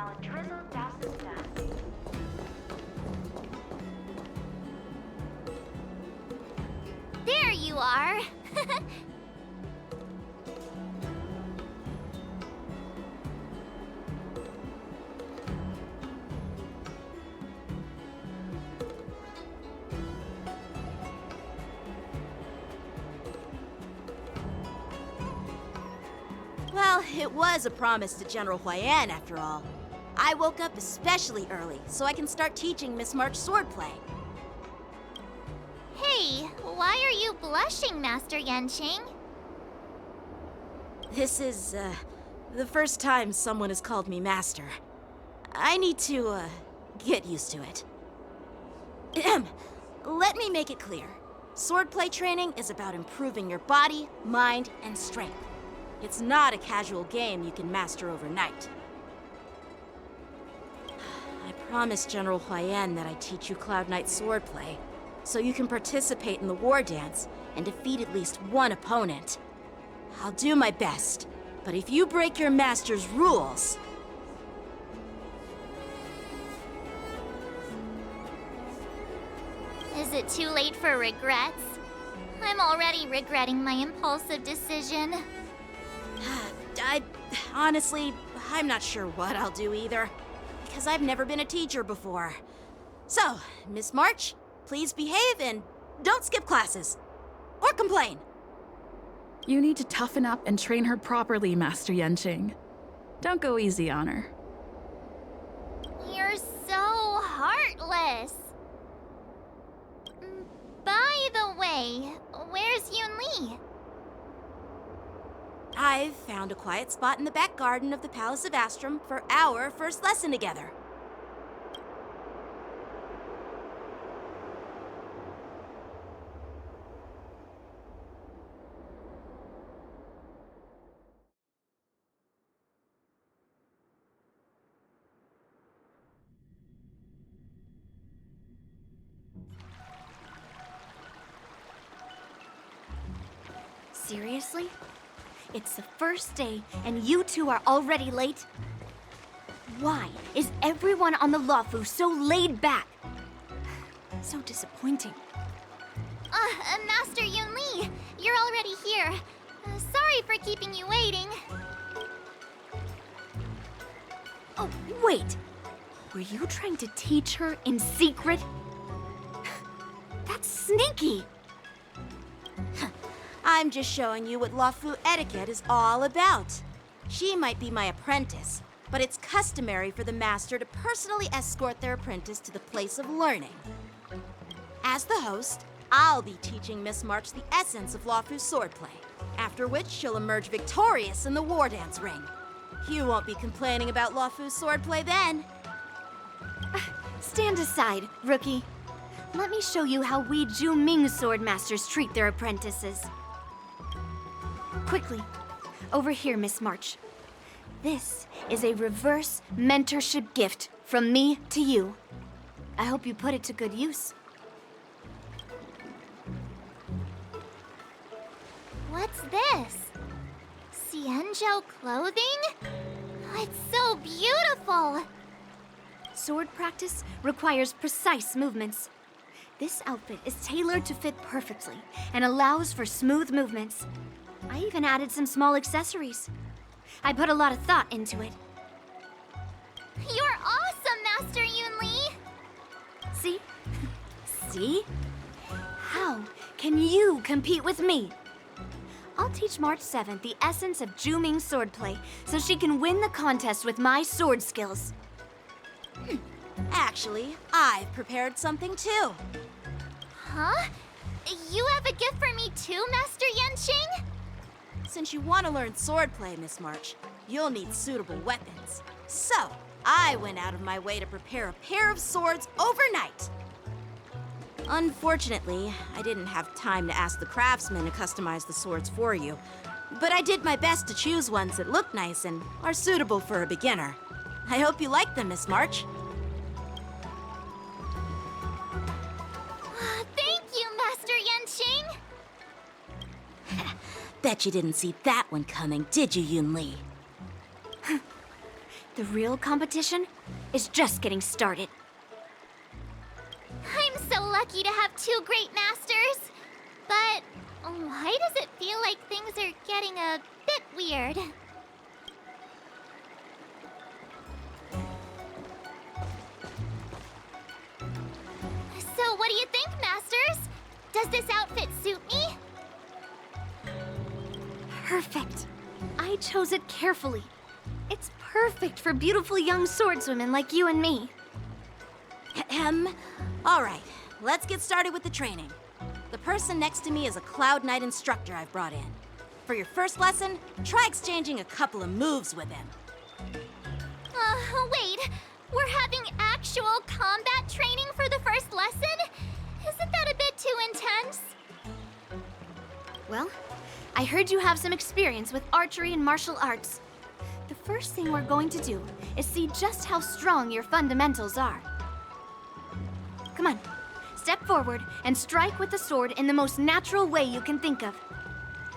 while a drizzle douses dust. There you are! Well, it was a promise to General Huayan, after all. I woke up especially early so I can start teaching Miss March swordplay. Hey, why are you blushing, Master Yanqing? This is, the first time someone has called me master. I need to, get used to it. Ahem. Let me make it clear. Swordplay training is about improving your body, mind, and strength. It's not a casual game you can master overnight. I promised General Huayan that I'd teach you Cloud Knight swordplay, so you can participate in the war dance and defeat at least one opponent. I'll do my best, but if you break your master's rules... Is it too late for regrets? I'm already regretting my impulsive decision. Honestly, I'm not sure what I'll do either, because I've never been a teacher before. So, Miss March, please behave and don't skip classes. Or complain. You need to toughen up and train her properly, Master Yanqing. Don't go easy on her. You're so heartless. By the way, where's Yunli? I've found a quiet spot in the back garden of the Palace of Astrum for our first lesson together. Seriously? It's the first day, and you two are already late? Why is everyone on the Luofu so laid back? So disappointing. Master Yunli, you're already here. Sorry for keeping you waiting. Oh, wait! Were you trying to teach her in secret? That's sneaky! I'm just showing you what Luofu etiquette is all about. She might be my apprentice, but it's customary for the master to personally escort their apprentice to the place of learning. As the host, I'll be teaching Miss March the essence of Luofu's swordplay, after which she'll emerge victorious in the war dance ring. You won't be complaining about Luofu's swordplay then. Stand aside, rookie. Let me show you how we Zhu-Ming sword masters treat their apprentices. Quickly, over here, Miss March. This is a reverse mentorship gift from me to you. I hope you put it to good use. What's this? Xianzhou clothing? It's so beautiful! Sword practice requires precise movements. This outfit is tailored to fit perfectly and allows for smooth movements. I even added some small accessories. I put a lot of thought into it. You're awesome, Master Yunli! See? See? How can you compete with me? I'll teach March 7th the essence of Zhu-Ming swordplay so she can win the contest with my sword skills. Actually, I've prepared something too. Huh? You have a gift for me too, Master Yanqing? Since you want to learn swordplay, Miss March, you'll need suitable weapons. So, I went out of my way to prepare a pair of swords overnight. Unfortunately, I didn't have time to ask the craftsman to customize the swords for you, but I did my best to choose ones that look nice and are suitable for a beginner. I hope you like them, Miss March. Thank you, Master Yanqing! Bet you didn't see that one coming, did you, Yunli? The real competition is just getting started. I'm so lucky to have two great masters. But why does it feel like things are getting a bit weird? So what do you think, masters? Does this outfit suit me? Perfect. I chose it carefully. It's perfect for beautiful young swordswomen like you and me. Ahem. All right, let's get started with the training. The person next to me is a Cloud Knight instructor I've brought in. For your first lesson, try exchanging a couple of moves with him. Wait. We're having actual combat training for the first lesson? Isn't that a bit too intense? Well, I heard you have some experience with archery and martial arts. The first thing we're going to do is see just how strong your fundamentals are. Come on, step forward and strike with the sword in the most natural way you can think of.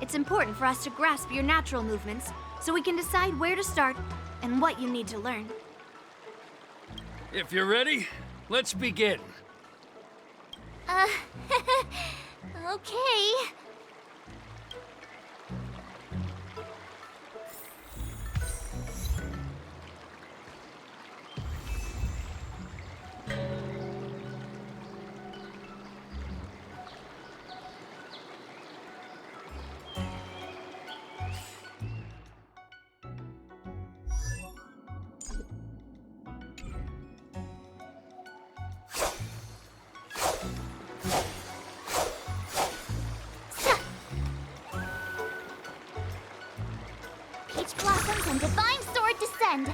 It's important for us to grasp your natural movements so we can decide where to start and what you need to learn. If you're ready, let's begin. Okay. Peach blossoms and divine sword descend.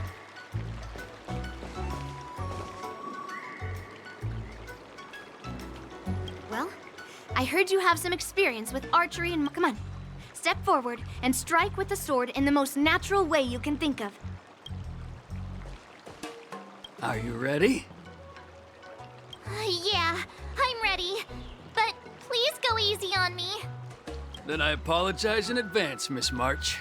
Well, I heard you have some experience with archery and... Come on, step forward and strike with the sword in the most natural way you can think of. Are you ready? Yeah, I'm ready. But please go easy on me. Then I apologize in advance, Miss March.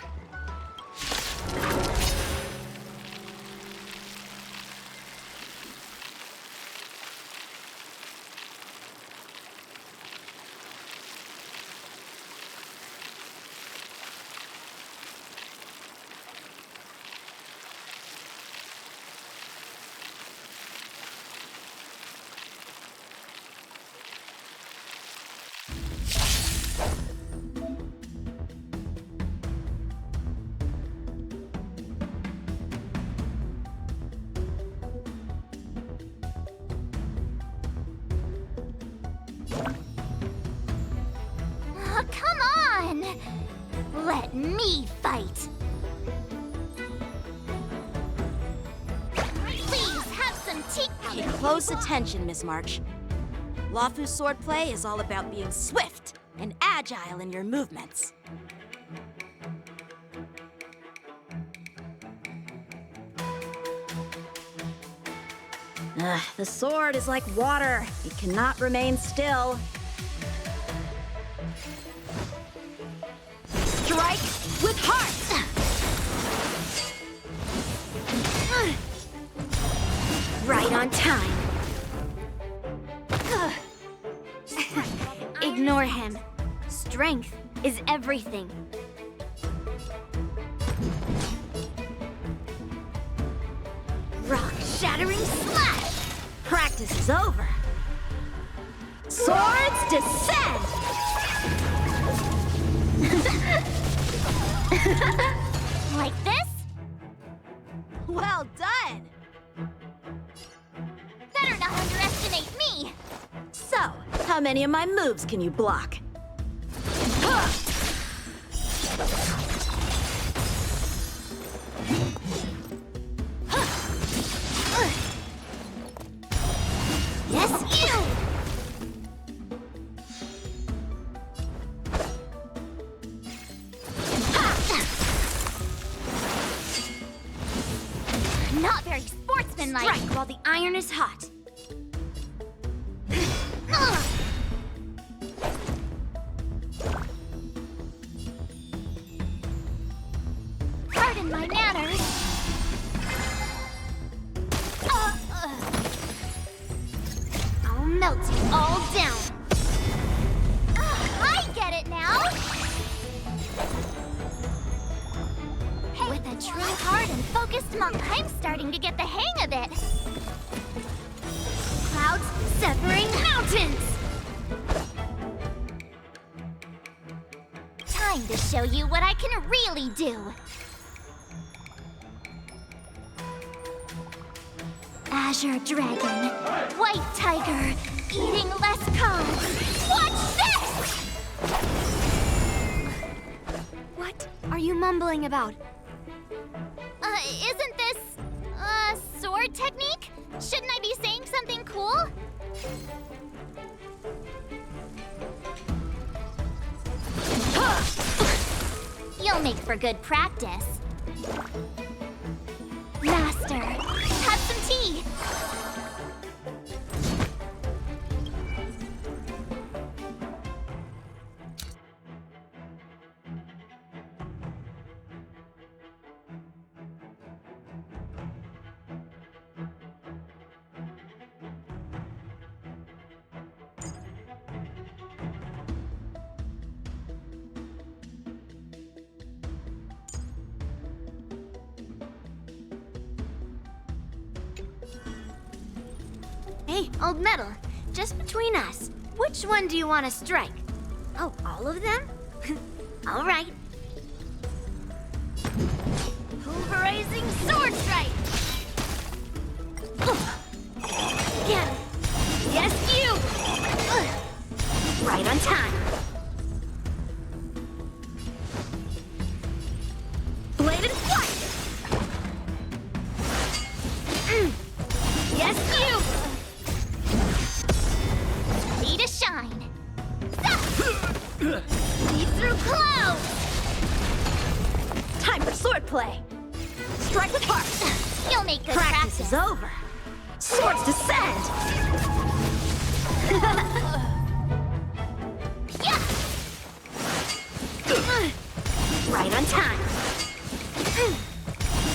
Oh, come on! Let me fight! Please have some tea. Pay close attention, Miss March. Lafu's swordplay is all about being swift and agile in your movements. The sword is like water. It cannot remain still. Strike with heart! Right on time. Ignore him. Strength is everything. Rock-shattering slash! Practice is over. Swords descend! Like this? Well done! Better not underestimate me! So, how many of my moves can you block? Huh! Yes, you! Not very sportsmanlike. Strike while the iron is hot. Pardon my manners. melt you all down. I get it now! With a true heart and focused mind, I'm starting to get the hang of it. Clouds severing mountains. Time to show you what I can really do. Azure Dragon, White Tiger, eating less carbs. Watch this! What are you mumbling about? Isn't this a sword technique? Shouldn't I be saying something cool? You'll make for good practice. Master, have some tea. Hey, old metal, just between us, which one do you want to strike? Oh, all of them? All right. Pulverizing sword strike! Get him! Yes, you! Right on time. Bladed flight! Yes, you! Ready to shine. Leap through clouds. Time for swordplay. Strike with heart. You'll make good Practice practice. is over. Swords descend. Yeah. Right on time.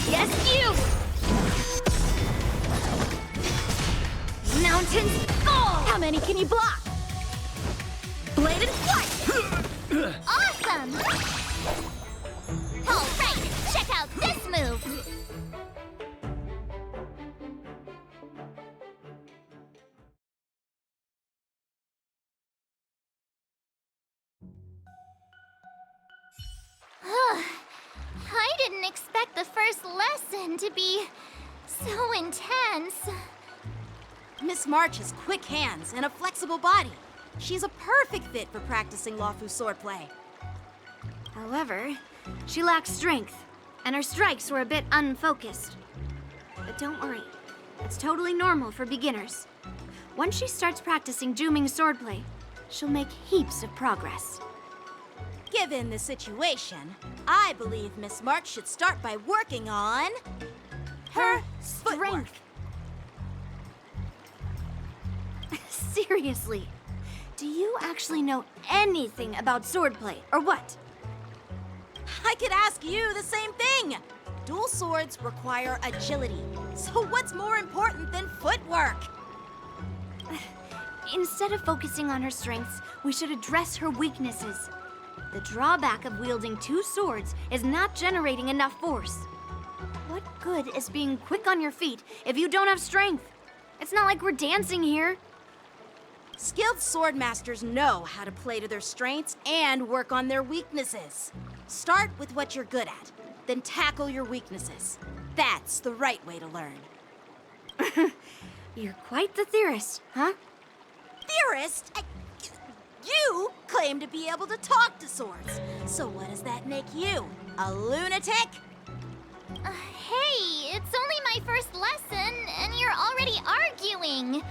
Yes, you. Mountains fall. How many can you block? Bladed flight. Awesome. All right, check out this move. I didn't expect the first lesson to be so intense. Miss March has quick hands and a flexible body. She's a perfect fit for practicing Lawfu swordplay. However, she lacks strength, and her strikes were a bit unfocused. But don't worry, it's totally normal for beginners. Once she starts practicing Juming swordplay, she'll make heaps of progress. Given the situation, I believe Miss March should start by working on her footwork. Seriously, do you actually know anything about swordplay, or what? I could ask you the same thing. Dual swords require agility. So what's more important than footwork? Instead of focusing on her strengths, we should address her weaknesses. The drawback of wielding two swords is not generating enough force. What good is being quick on your feet if you don't have strength? It's not like we're dancing here. Skilled sword masters know how to play to their strengths and work on their weaknesses. Start with what you're good at, then tackle your weaknesses. That's the right way to learn. You're quite the theorist, huh? Theorist? You claim to be able to talk to swords. So what does that make you? A lunatic? Hey, it's only my first lesson, and you're already arguing.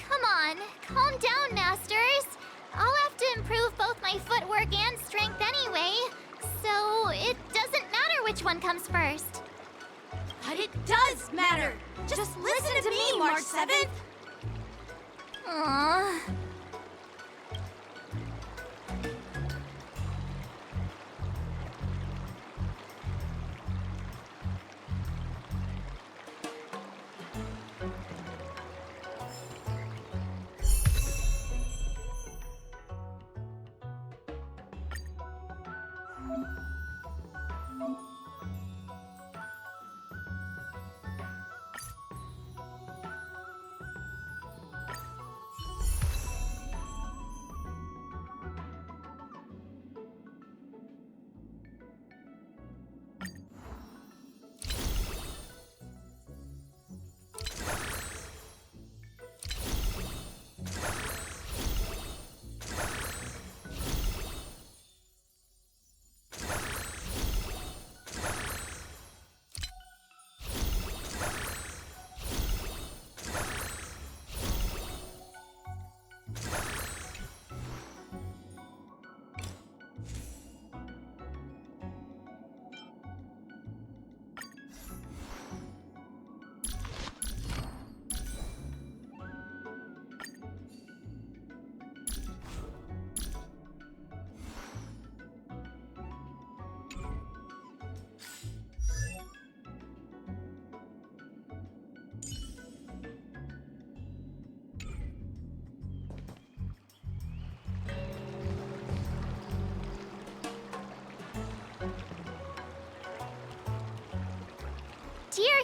Come on, calm down, masters. I'll have to improve both my footwork and strength anyway, so it doesn't matter which one comes first. But it does matter. Just listen to me, March 7th. Aww.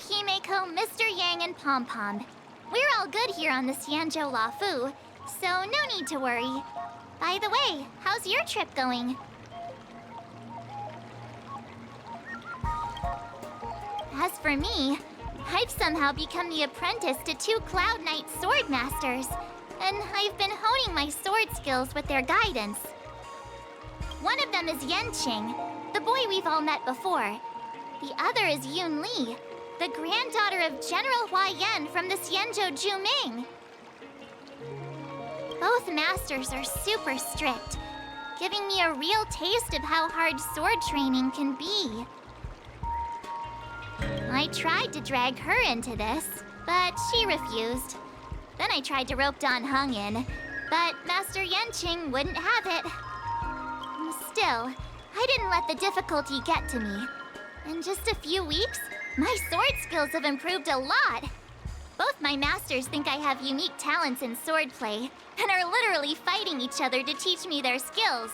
Himeko, Mr. Yang, and Pom Pom. We're all good here on the Xianzhou Lafu, so no need to worry. By the way, how's your trip going? As for me, I've somehow become the apprentice to two Cloud Knight sword masters, and I've been honing my sword skills with their guidance. One of them is Yanqing, the boy we've all met before. The other is Yun Li, the granddaughter of General Hua Yan from the Xianzhou Juming. Both masters are super strict, giving me a real taste of how hard sword training can be. I tried to drag her into this, but she refused. Then I tried to rope Dan Heng in, but Master Yanqing wouldn't have it. Still, I didn't let the difficulty get to me. In just a few weeks, my sword skills have improved a lot. Both my masters think I have unique talents in swordplay, and are literally fighting each other to teach me their skills.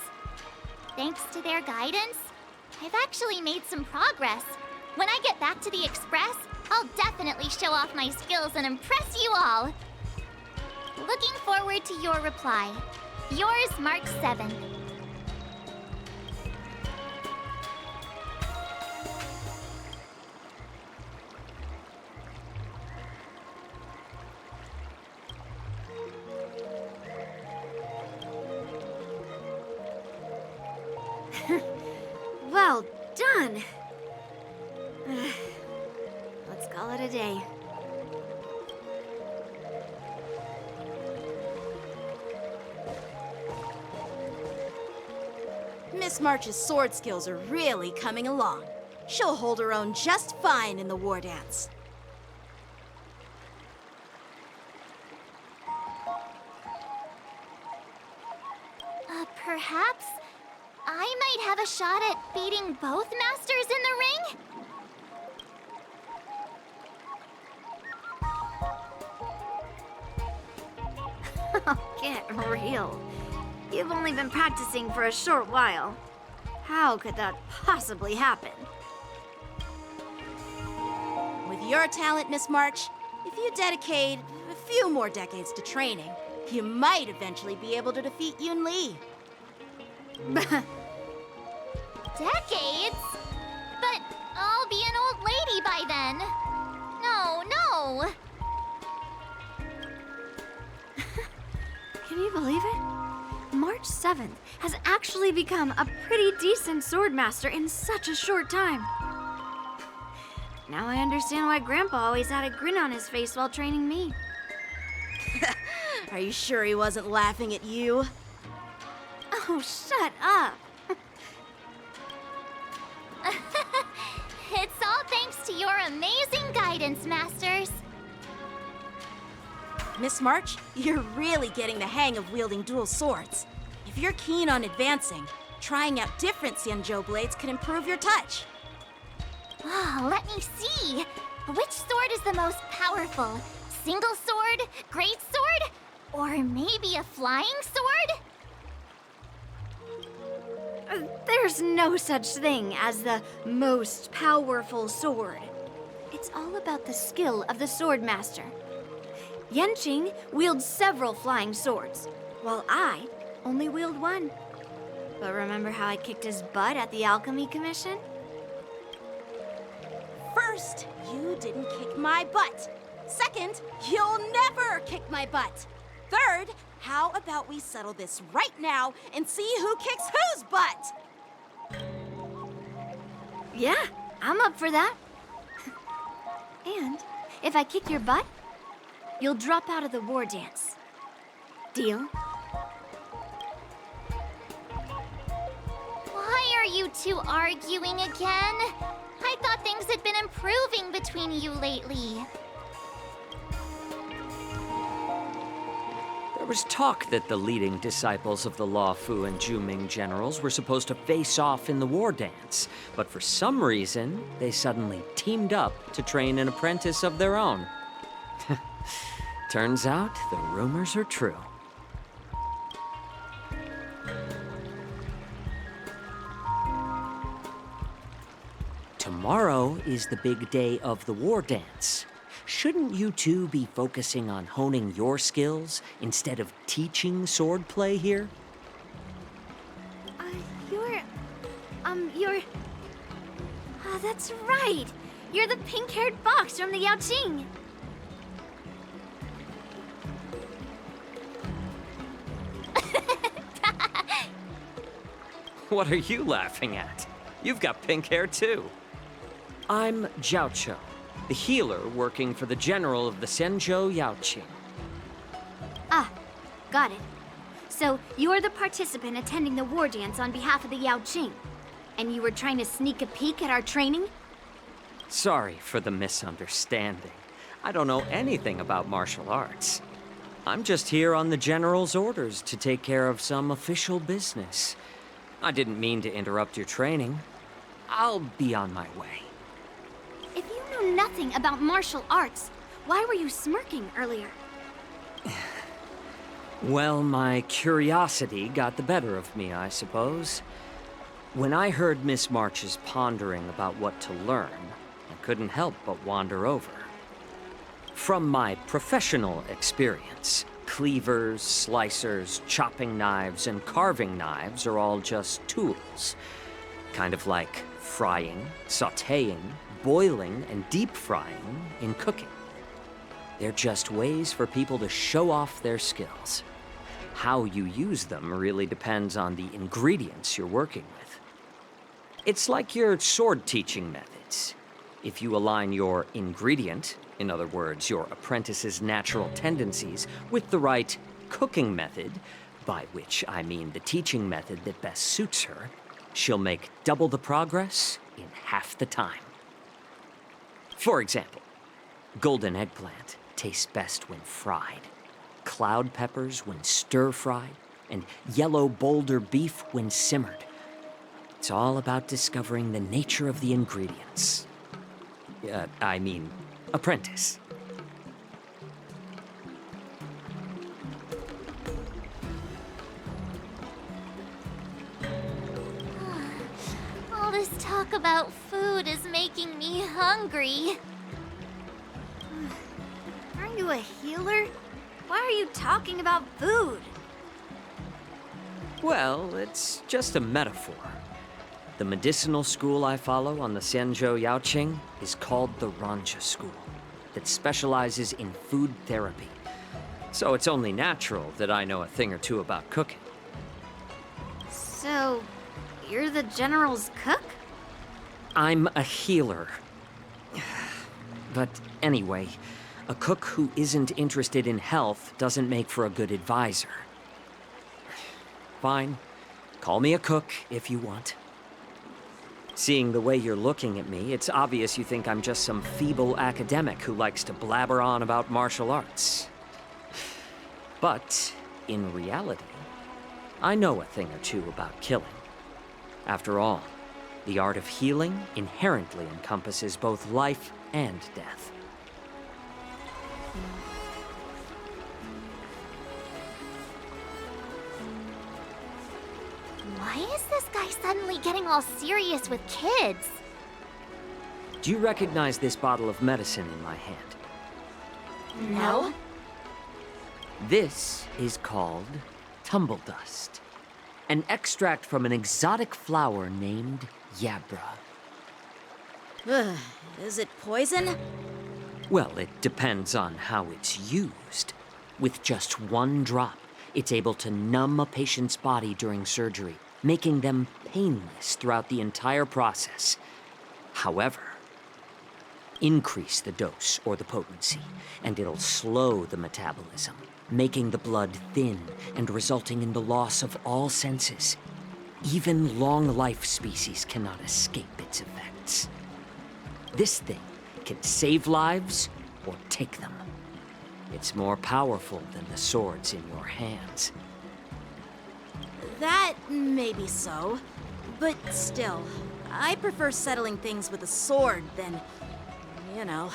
Thanks to their guidance, I've actually made some progress. When I get back to the Express, I'll definitely show off my skills and impress you all. Looking forward to your reply. Yours, Mark 7th. Well done. Let's call it a day. Miss March's sword skills are really coming along. She'll hold her own just fine in the war dance. Perhaps I might have a shot at beating both masters in the ring? Get real. You've only been practicing for a short while. How could that possibly happen? With your talent, Miss March, if you dedicate a few more decades to training, you might eventually be able to defeat Yun Li. Decades? But I'll be an old lady by then. No, no. Can you believe it? March 7th has actually become a pretty decent swordmaster in such a short time. Now I understand why Grandpa always had a grin on his face while training me. Are you sure he wasn't laughing at you? Oh, shut up! It's all thanks to your amazing guidance, masters. Miss March, you're really getting the hang of wielding dual swords. If you're keen on advancing, trying out different Xianzhou blades can improve your touch. Oh, let me see. Which sword is the most powerful? Single sword? Great sword? Or maybe a flying sword? There's no such thing as the most powerful sword. It's all about the skill of the swordmaster. Yanqing wields several flying swords, while I only wield one. But remember how I kicked his butt at the Alchemy Commission? First, you didn't kick my butt. Second, you'll never kick my butt. Third, how about we settle this right now and see who kicks whose butt? Yeah, I'm up for that. And if I kick your butt, you'll drop out of the war dance. Deal? Why are you two arguing again? I thought things had been improving between you lately. There was talk that the leading disciples of the Law Fu and Juming generals were supposed to face off in the war dance, but for some reason, they suddenly teamed up to train an apprentice of their own. Turns out the rumors are true. tomorrow is the big day of the war dance. Shouldn't you two be focusing on honing your skills instead of teaching swordplay here? You're... that's right! You're the pink-haired fox from the Yaoqing! What are you laughing at? You've got pink hair too. I'm Jiaoqiu, the healer working for the general of the Senzhou Yaoqing. Ah, got it. So, you're the participant attending the war dance on behalf of the Yaoqing. And you were trying to sneak a peek at our training? Sorry for the misunderstanding. I don't know anything about martial arts. I'm just here on the general's orders to take care of some official business. I didn't mean to interrupt your training. I'll be on my way. If you know nothing about martial arts, why were you smirking earlier? Well, my curiosity got the better of me, I suppose. When I heard Miss March's pondering about what to learn, I couldn't help but wander over. From my professional experience, cleavers, slicers, chopping knives, and carving knives are all just tools. Kind of like frying, sautéing, boiling, and deep frying in cooking. They're just ways for people to show off their skills. How you use them really depends on the ingredients you're working with. It's like your sword teaching methods. If you align your ingredient, in other words, your apprentice's natural tendencies, with the right cooking method, by which I mean the teaching method that best suits her, she'll make double the progress in half the time. For example, golden eggplant tastes best when fried, cloud peppers when stir-fried, and yellow boulder beef when simmered. It's all about discovering the nature of the ingredients. Apprentice. All this talk about food is making me hungry. Aren't you a healer? Why are you talking about food? Well, it's just a metaphor. The medicinal school I follow on the Senzhou Yaoqing is called the Ranja School, that specializes in food therapy. So it's only natural that I know a thing or two about cooking. So, you're the general's cook? I'm a healer. But anyway, a cook who isn't interested in health doesn't make for a good advisor. Fine, call me a cook if you want. Seeing the way you're looking at me, it's obvious you think I'm just some feeble academic who likes to blabber on about martial arts. But, in reality, I know a thing or two about killing. After all, the art of healing inherently encompasses both life and death. Why is this guy suddenly getting all serious with kids? Do you recognize this bottle of medicine in my hand? No. This is called tumble dust, an extract from an exotic flower named Yabra. Ugh, is it poison? Well, it depends on how it's used. With just one drop, it's able to numb a patient's body during surgery, making them painless throughout the entire process. However, increase the dose or the potency, and it'll slow the metabolism, making the blood thin and resulting in the loss of all senses. Even long-life species cannot escape its effects. This thing can save lives or take them. It's more powerful than the swords in your hands. That may be so, but still, I prefer settling things with a sword than, you know.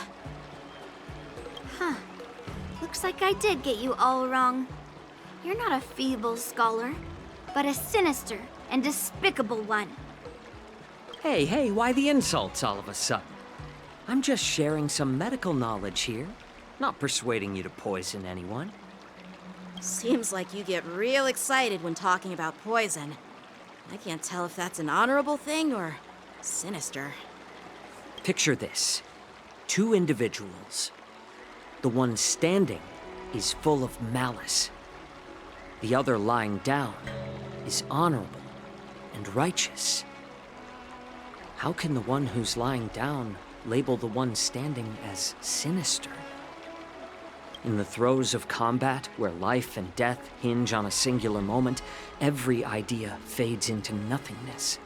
Huh. Looks like I did get you all wrong. You're not a feeble scholar, but a sinister and despicable one. Hey, why the insults all of a sudden? I'm just sharing some medical knowledge here, not persuading you to poison anyone. Seems like you get real excited when talking about poison. I can't tell if that's an honorable thing or sinister. Picture this. 2 individuals. The one standing is full of malice. The other lying down is honorable and righteous. How can the one who's lying down label the one standing as sinister? In the throes of combat, where life and death hinge on a singular moment, every idea fades into nothingness.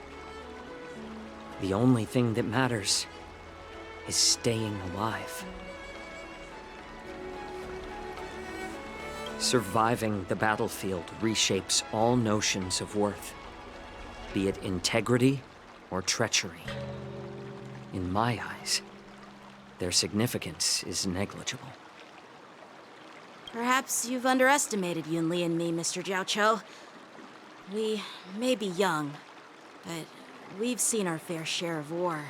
The only thing that matters is staying alive. Surviving the battlefield reshapes all notions of worth, be it integrity or treachery. In my eyes, their significance is negligible. Perhaps you've underestimated Yunli and me, Mr. Jiaoqiu. We may be young, but we've seen our fair share of war.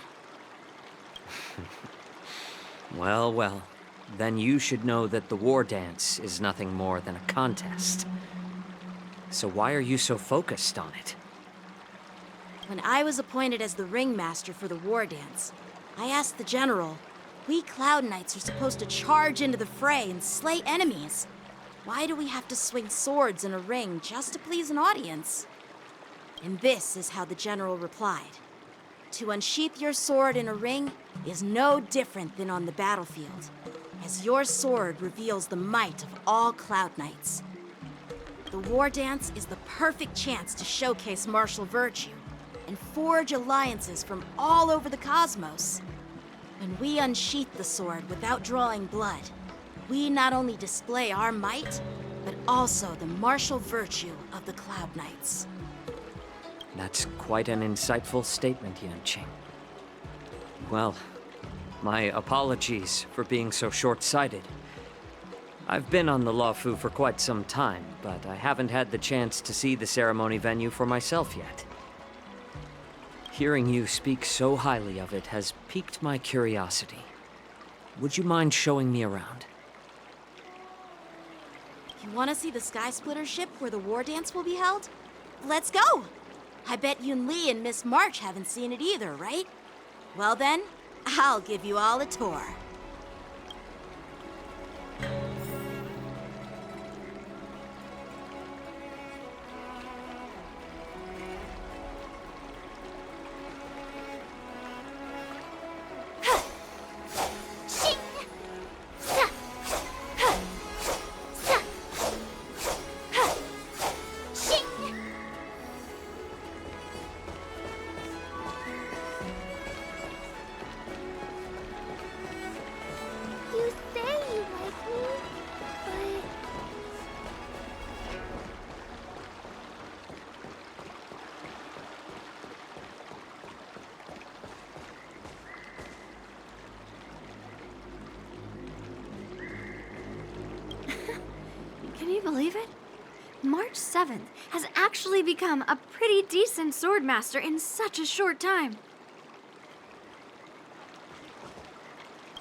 Well, then you should know that the war dance is nothing more than a contest. So why are you so focused on it? When I was appointed as the ringmaster for the war dance, I asked the general, we Cloud Knights are supposed to charge into the fray and slay enemies. Why do we have to swing swords in a ring just to please an audience? And this is how the general replied. To unsheath your sword in a ring is no different than on the battlefield, as your sword reveals the might of all Cloud Knights. The war dance is the perfect chance to showcase martial virtue and forge alliances from all over the cosmos. When we unsheath the sword without drawing blood, we not only display our might, but also the martial virtue of the Cloud Knights. That's quite an insightful statement, Yanqing. Well, my apologies for being so short-sighted. I've been on the Luofu for quite some time, but I haven't had the chance to see the ceremony venue for myself yet. Hearing you speak so highly of it has piqued my curiosity. Would you mind showing me around? You want to see the Sky Splitter ship where the war dance will be held? Let's go! I bet Yunli and Miss March haven't seen it either, right? Well then, I'll give you all a tour. You say you like me, but... Can you believe it? March 7th has actually become a pretty decent swordmaster in such a short time.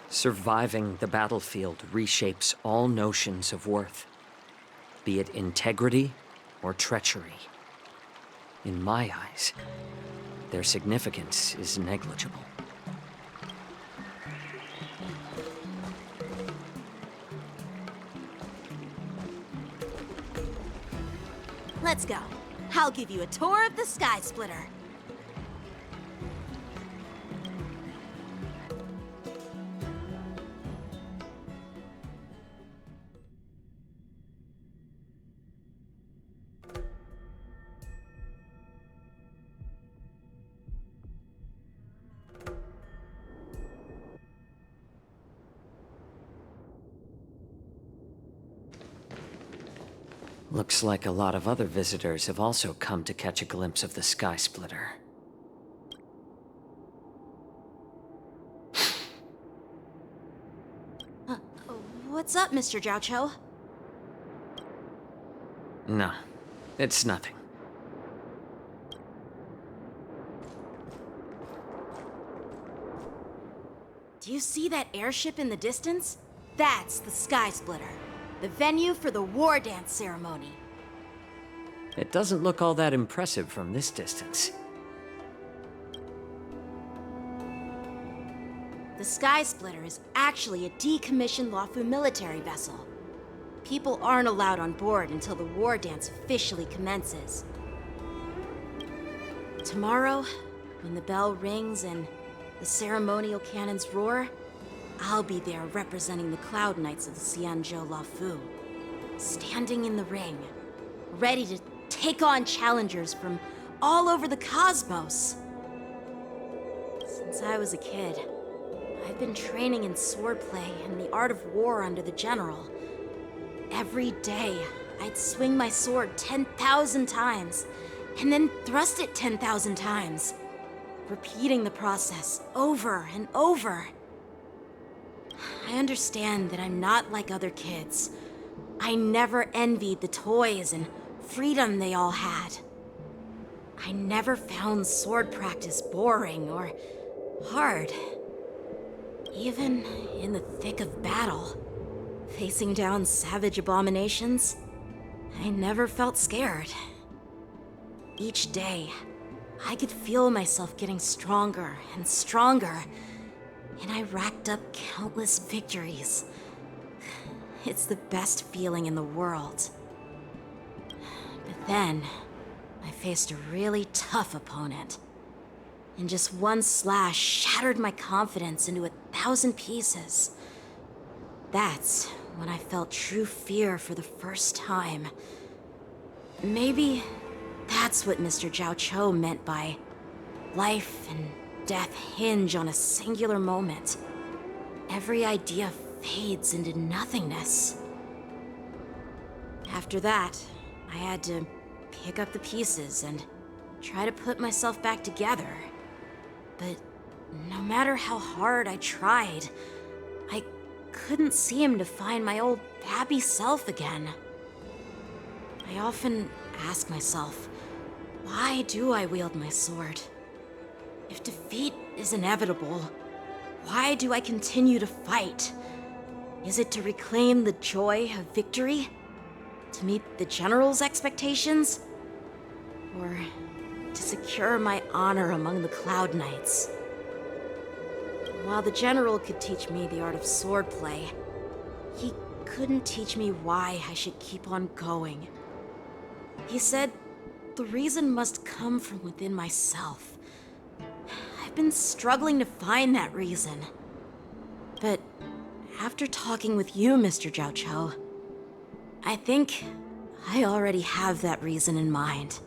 Surviving the battlefield reshapes all notions of worth, be it integrity or treachery. In my eyes, their significance is negligible. Let's go. I'll give you a tour of the Sky Splitter. Looks like a lot of other visitors have also come to catch a glimpse of the Sky Splitter. What's up, Mr. Jiaoqiu? No, it's nothing. Do you see that airship in the distance? That's the Sky Splitter, the venue for the war dance ceremony. It doesn't look all that impressive from this distance. The Sky Splitter is actually a decommissioned Lawfu military vessel. People aren't allowed on board until the war dance officially commences. Tomorrow, when the bell rings and the ceremonial cannons roar, I'll be there representing the Cloud Knights of the Xianzhou Lawfu, standing in the ring, ready to take on challengers from all over the cosmos. Since I was a kid, I've been training in swordplay and the art of war under the general. Every day, I'd swing my sword 10,000 times, and then thrust it 10,000 times, repeating the process over and over. I understand that I'm not like other kids. I never envied the toys and freedom they all had. I never found sword practice boring or hard. Even in the thick of battle, facing down savage abominations, I never felt scared. Each day, I could feel myself getting stronger and stronger, and I racked up countless victories. It's the best feeling in the world. But then, I faced a really tough opponent, and just one slash shattered my confidence into 1,000 pieces. That's when I felt true fear for the first time. Maybe that's what Mr. Zhao Cho meant by life and death hinge on a singular moment. Every idea fades into nothingness. After that, I had to pick up the pieces and try to put myself back together. But no matter how hard I tried, I couldn't seem to find my old happy self again. I often ask myself, why do I wield my sword? If defeat is inevitable, why do I continue to fight? Is it to reclaim the joy of victory? To meet the general's expectations? Or to secure my honor among the Cloud Knights? While the general could teach me the art of swordplay, he couldn't teach me why I should keep on going. He said the reason must come from within myself. I've been struggling to find that reason. But after talking with you, Mr. Zhao Cho, I think I already have that reason in mind.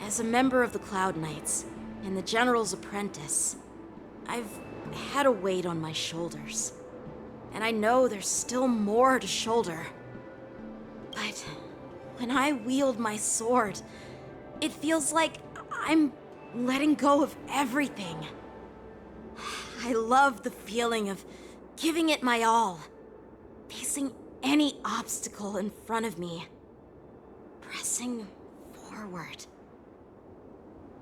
As a member of the Cloud Knights and the General's apprentice, I've had a weight on my shoulders. And I know there's still more to shoulder. But when I wield my sword, it feels like I'm letting go of everything. I love the feeling of giving it my all, facing any obstacle in front of me, pressing forward.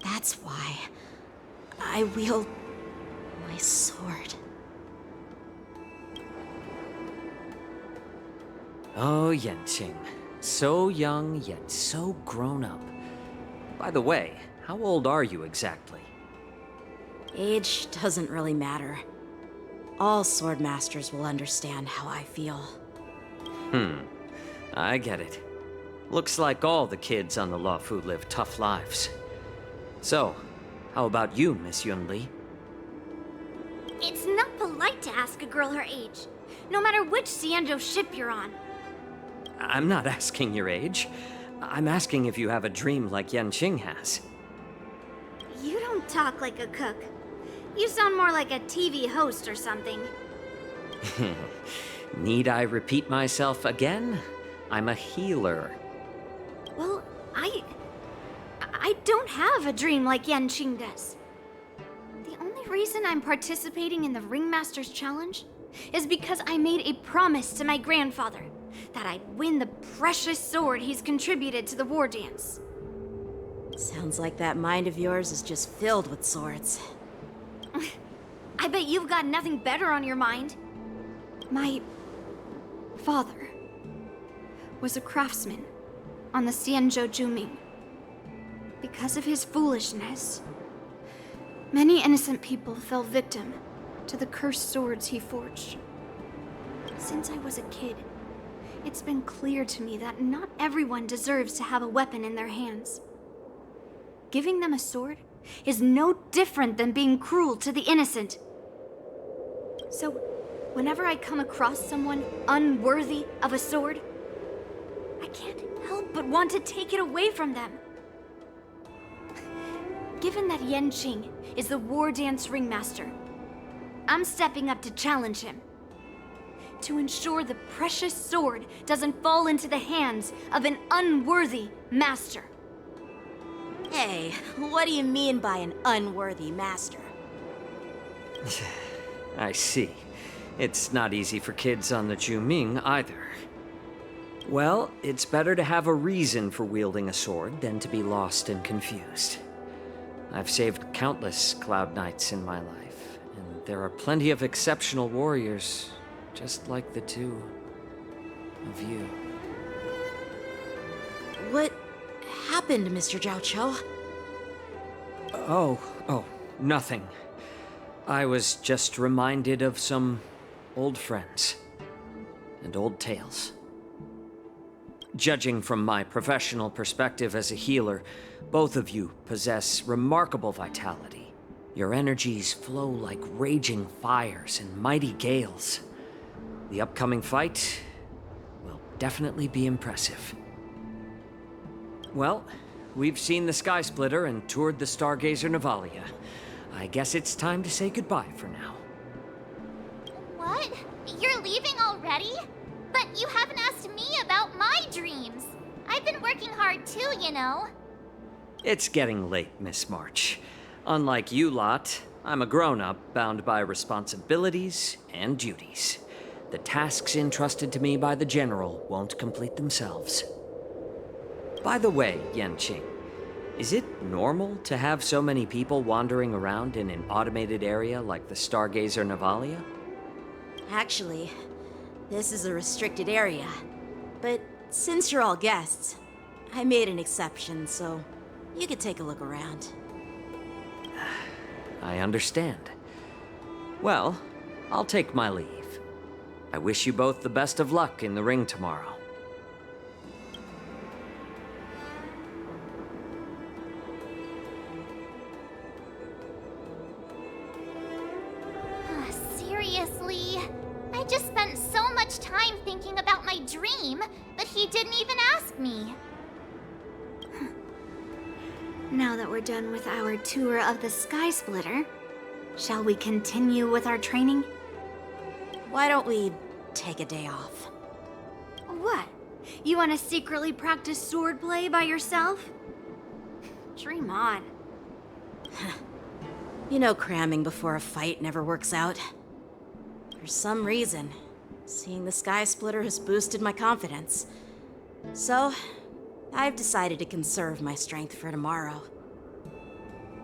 That's why I wield my sword. Oh, Yanqing. So young, yet so grown up. By the way, how old are you exactly? Age doesn't really matter. All sword masters will understand how I feel. I get it. Looks like all the kids on the Lawfu live tough lives. So, how about you, Miss Yunli? It's not polite to ask a girl her age, no matter which Xianzhou ship you're on. I'm not asking your age. I'm asking if you have a dream like Yanqing has. You don't talk like a cook. You sound more like a TV host or something. Need I repeat myself again? I'm a healer. Well, I don't have a dream like Yanqing does. The only reason I'm participating in the Ringmaster's Challenge is because I made a promise to my grandfather that I'd win the precious sword he's contributed to the war dance. Sounds like that mind of yours is just filled with swords. I bet you've got nothing better on your mind. My father was a craftsman on the Xianzhou Juming. Because of his foolishness, many innocent people fell victim to the cursed swords he forged. Since I was a kid, it's been clear to me that not everyone deserves to have a weapon in their hands. Giving them a sword is no different than being cruel to the innocent. So, whenever I come across someone unworthy of a sword, I can't help but want to take it away from them. Given that Yanqing is the war dance ringmaster, I'm stepping up to challenge him. To ensure the precious sword doesn't fall into the hands of an unworthy master. Hey, what do you mean by an unworthy master? I see. It's not easy for kids on the Juming either. Well, it's better to have a reason for wielding a sword than to be lost and confused. I've saved countless Cloud Knights in my life, and there are plenty of exceptional warriors, just like the two of you. What happened, Mr. Zhao Cho? Oh, nothing. I was just reminded of some old friends and old tales. Judging from my professional perspective as a healer, both of you possess remarkable vitality. Your energies flow like raging fires and mighty gales. The upcoming fight will definitely be impressive. Well, we've seen the Sky Splitter and toured the Stargazer Navalia. I guess it's time to say goodbye for now. What? You're leaving already? But you haven't asked me about my dreams. I've been working hard too, you know. It's getting late, Miss March. Unlike you lot, I'm a grown-up bound by responsibilities and duties. The tasks entrusted to me by the General won't complete themselves. By the way, Yanqing, is it normal to have so many people wandering around in an automated area like the Stargazer Navalia? Actually, this is a restricted area. But since you're all guests, I made an exception, so you could take a look around. I understand. Well, I'll take my leave. I wish you both the best of luck in the ring tomorrow. Seriously? I just spent so much time thinking about my dream, but he didn't even ask me. Now that we're done with our tour of the Sky Splitter, shall we continue with our training? Why don't we take a day off? What? You want to secretly practice swordplay by yourself? Dream on. You know cramming before a fight never works out. For some reason, seeing the Sky Splitter has boosted my confidence. So, I've decided to conserve my strength for tomorrow.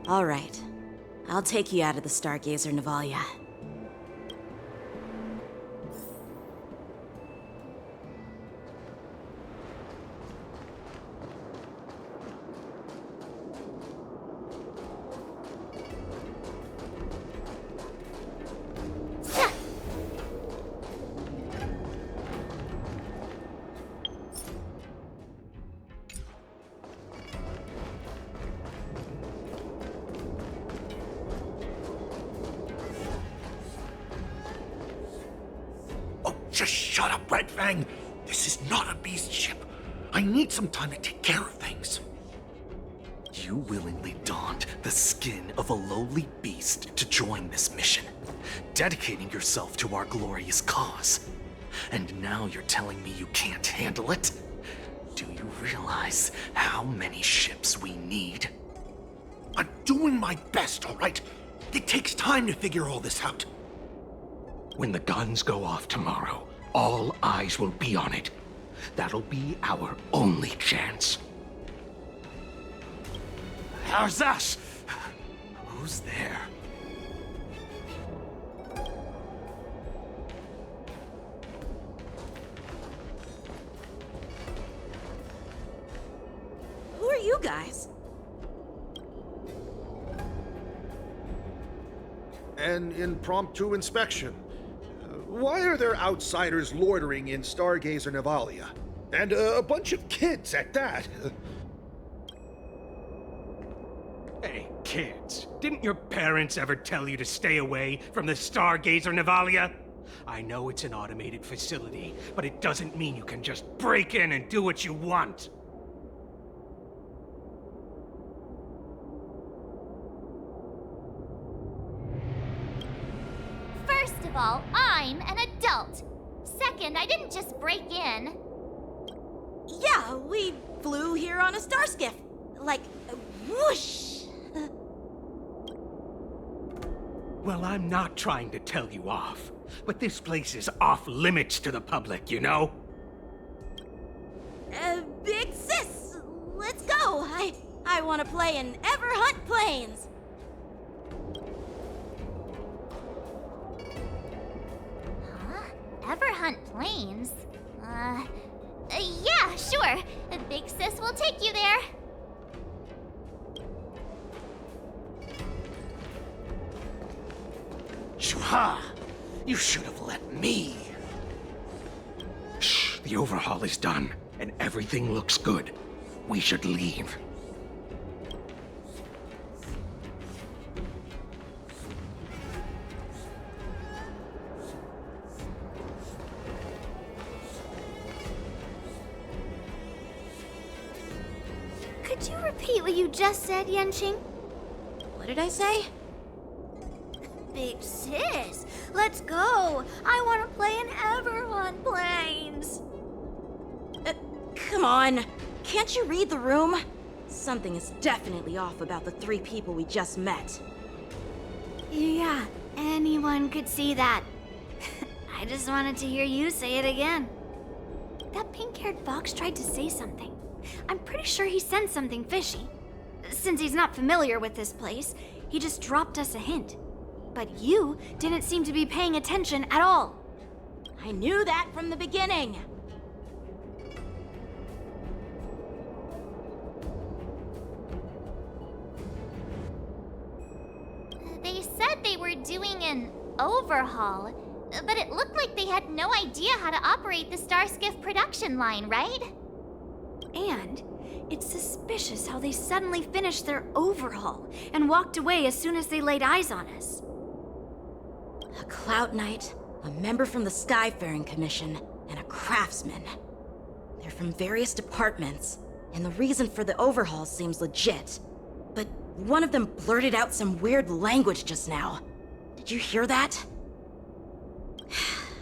All right, I'll take you out of the Stargazer Navalia. Just shut up, Red Fang! This is not a beast ship. I need some time to take care of things. You willingly donned the skin of a lowly beast to join this mission, dedicating yourself to our glorious cause. And now you're telling me you can't handle it? Do you realize how many ships we need? I'm doing my best, all right? It takes time to figure all this out. When the guns go off tomorrow, all eyes will be on it. That'll be our only chance. How's that? Who's there? guys. An impromptu inspection. Why are there outsiders loitering in Stargazer Navalia? And a bunch of kids at that. Hey, kids, didn't your parents ever tell you to stay away from the Stargazer Navalia? I know it's an automated facility, but it doesn't mean you can just break in and do what you want. First of all, I'm an adult. Second, I didn't just break in. Yeah, we flew here on a star skiff. Like, whoosh! Well, I'm not trying to tell you off, but this place is off limits to the public, you know? Big sis, let's go. I want to play in Everhunt Plains. Huh? Everhunt Plains? Yeah, sure. Big Sis will take you there. Shuha! You should have let me. Shh, the overhaul is done, and everything looks good. We should leave. Could you repeat what you just said, Yenching? What did I say? Big sis, let's go. I want to play in Everhunt Plains. Come on. Can't you read the room? Something is definitely off about the 3 people we just met. Yeah, anyone could see that. I just wanted to hear you say it again. That pink-haired fox tried to say something. I'm pretty sure he sensed something fishy. Since he's not familiar with this place, he just dropped us a hint. But you didn't seem to be paying attention at all. I knew that from the beginning. They said they were doing an overhaul, but it looked like they had no idea how to operate the Starskiff production line, right? And it's suspicious how they suddenly finished their overhaul and walked away as soon as they laid eyes on us. A Cloud Knight, a member from the Skyfaring Commission, and a craftsman. They're from various departments, and the reason for the overhaul seems legit. But one of them blurted out some weird language just now. Did you hear that?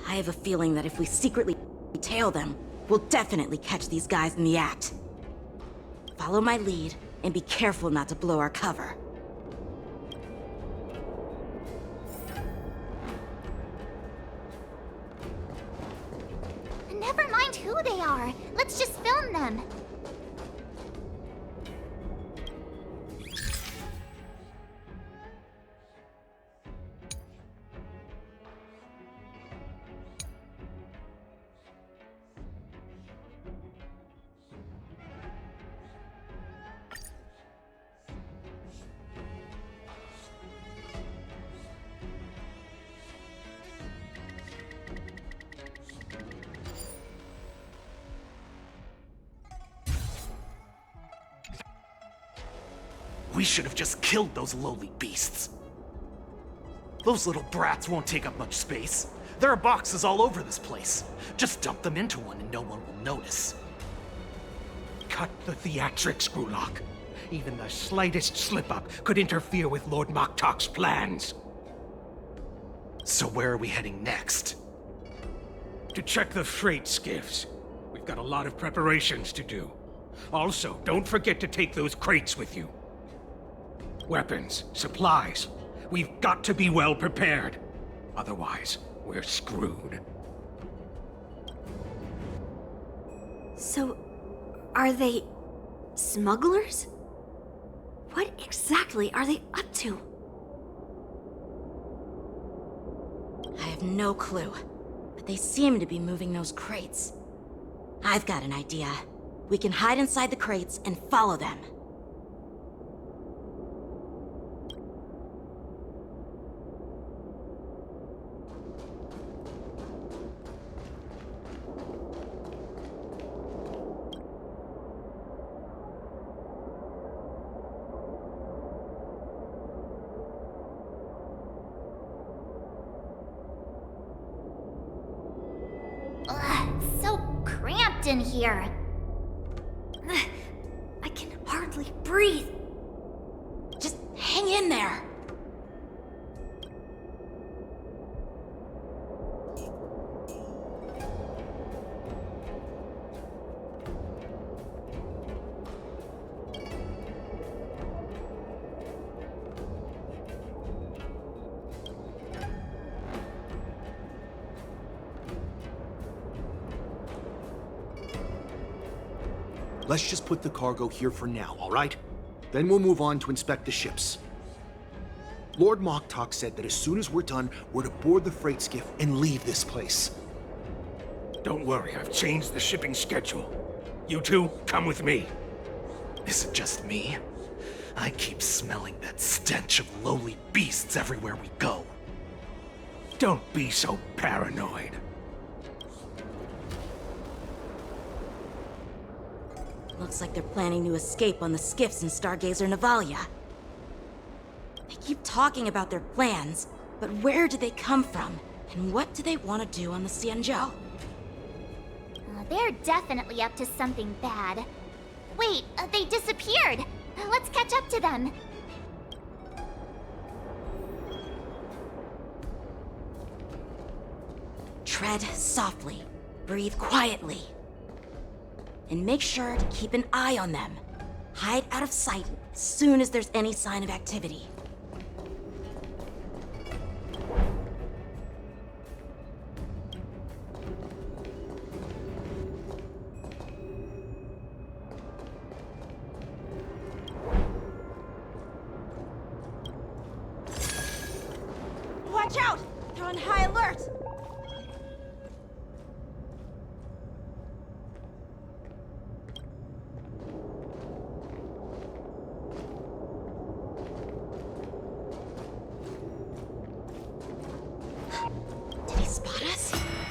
I have a feeling that if we secretly tail them, we'll definitely catch these guys in the act. Follow my lead, and be careful not to blow our cover. Never mind who they are. Let's just film them. We should have just killed those lowly beasts. Those little brats won't take up much space. There are boxes all over this place. Just dump them into one and no one will notice. Cut the theatrics, Grulok. Even the slightest slip-up could interfere with Lord Moktok's plans. So where are we heading next? To check the freight skiffs. We've got a lot of preparations to do. Also, don't forget to take those crates with you. Weapons, supplies. We've got to be well prepared. Otherwise, we're screwed. So, are they smugglers? What exactly are they up to? I have no clue, but they seem to be moving those crates. I've got an idea. We can hide inside the crates and follow them. trapped in here. I can hardly breathe. Just hang in there. Let's just put the cargo here for now, all right? Then we'll move on to inspect the ships. Lord Moktok said that as soon as we're done, we're to board the freight skiff and leave this place. Don't worry, I've changed the shipping schedule. You two, come with me. Is it just me? I keep smelling that stench of lowly beasts everywhere we go. Don't be so paranoid. Looks like they're planning to escape on the skiffs in Stargazer Navalia. They keep talking about their plans, but where do they come from? And what do they want to do on the Xianzhou? They're definitely up to something bad. Wait, they disappeared! Let's catch up to them. Tread softly, breathe quietly. And make sure to keep an eye on them. Hide out of sight as soon as there's any sign of activity. Watch out! They're on high alert!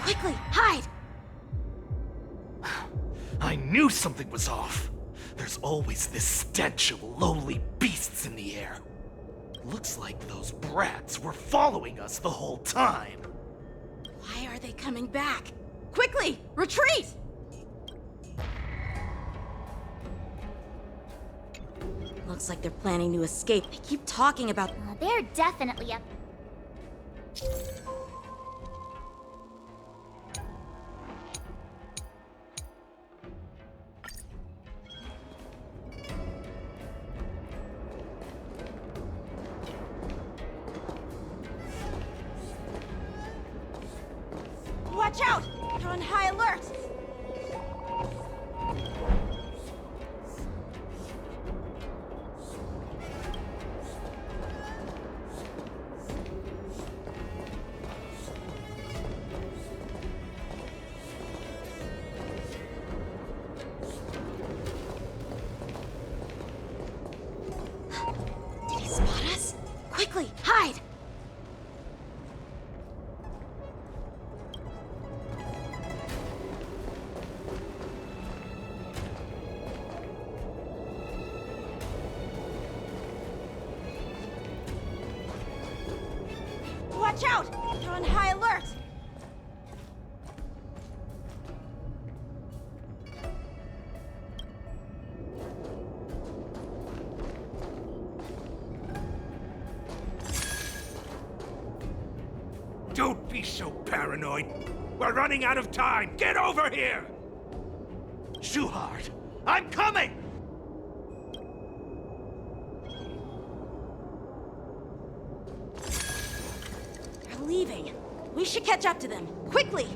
Quickly, hide! I knew something was off. There's always this stench of lowly beasts in the air. Looks like those brats were following us the whole time. Why are they coming back? Quickly, retreat! Looks like they're planning to escape. They keep talking about... They're definitely up. Watch out! They're on high alert! Did he spot us? Quickly, hide! Watch out! They're on high alert! Don't be so paranoid. We're running out of time. Get over here! Shuhart, I'm coming! They're leaving. We should catch up to them. Quickly!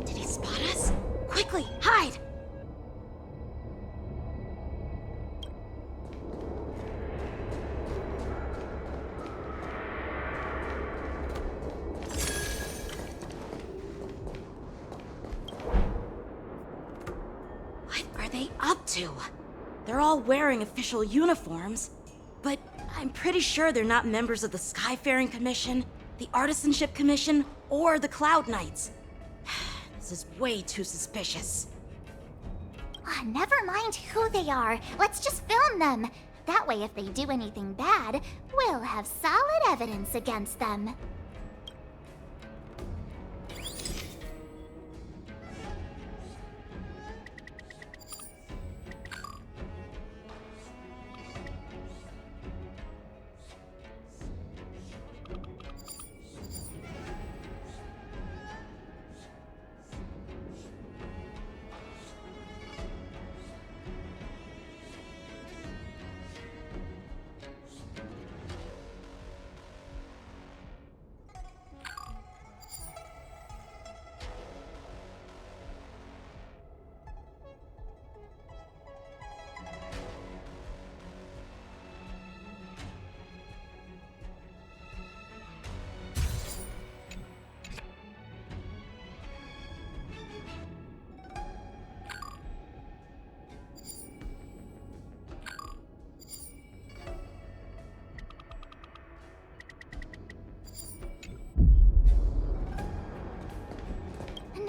Did he spot us? Quickly, hide! What are they up to? They're all wearing official uniforms, but I'm pretty sure they're not members of the Skyfaring Commission, the Artisanship Commission, or the Cloud Knights. This is way too suspicious. Never mind who they are. Let's just film them. That way, if they do anything bad, we'll have solid evidence against them.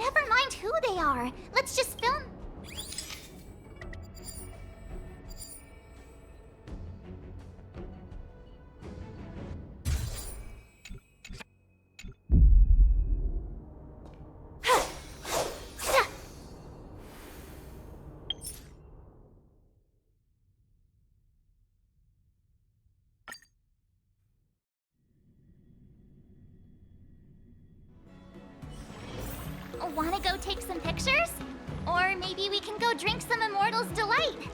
Never mind who they are. Let's just film. Wanna go take some pictures? Or maybe we can go drink some Immortal's Delight.